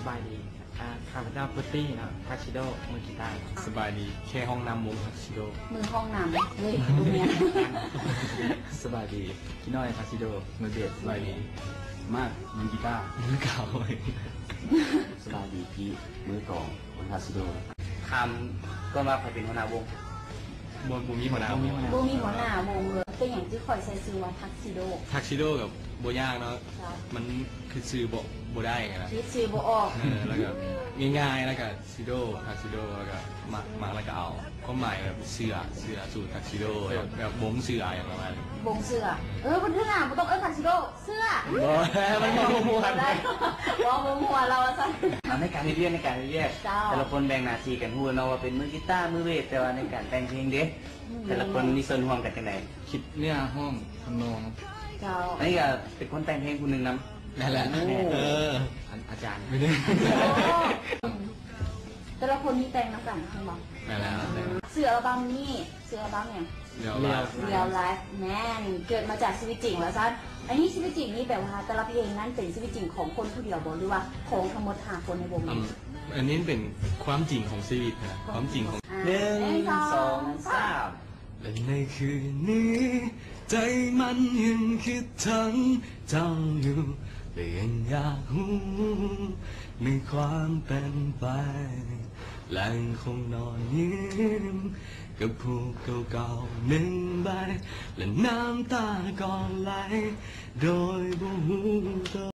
บายดีข้าพเจ้าพุตตี้นะทักชิโดมือกีตาร์สบายดีแค่ห้องน้ำมุงทักชิโดมือห้องน้ำเฮ้ยตรงเนี้ยสบายดีพี่น้อยทักชิโดมือเบสสบายดีมากมือกีตาร์มือเก่าสบายดีพี่มือกองคนทักชิโดคำก็มาใครเป็นหัวหน้าวงบูมีหัวหน้าวงบูมีหัวหน้าวงเลยเป็นอย่างที่คอยใส่ซื้อว่าทักซิโดกับโบยากเนาะมันคือซื้อโบได้ไงล่ะคิดซื้อโบออกแล้วก็ง่ายๆแล้วก็ซิโดทักซิโดแล้วก็มาแล้วก็เอาก็หมายแบบเสื้อสูตรทักซิโดแบบบงเสื้ออย่างประมาณบงเสื้อบนเรื่องมันต้องทักซิโดเสื้อมันมองมัวได้มองมัวเราซะในการเรียนแต่ละคนแบ่งหน้าที่กันหัวเนาะว่าเป็นมือกีตาร์มือเบสแต่ว่าในการแต่งเพลงเด้แต่ละคนมีส่วนร่วมกันจังไดคิดเนี่ยห้องทำนองอันนี้ก็เป็นคนแต่งเพลงคนหนึ่งนะนั่นแหละอาจารย์ไม่ได้แต่ละคนมีแต่งน้ำกันใช่ไหมนั่นแหละเสืออัลบั้มนี่เสืออัลบั้มเนี่ยเรียวไลฟ์แม่นเกิดมาจากชีวิตจริงแล้วซันอันนี้ชีวิตจริงนี่แบบว่าแต่ละเพลงนั้นเป็นชีวิตจริงของคนผู้เดียวบอกหรือว่าของทั้งหมด5 คนในวงอันนี้เป็นความจริงของชีวิตนะความจริงของ1 2 3และในคืนนี้ใจมันยังคิดถึงเจ้าอยู่และยังอยากรู้ในความเป็นไปและคงนอนยิ้มกับผูกเก่าๆ1 ใบและน้ำตาก็ไหลโดยบ่รู้ตัว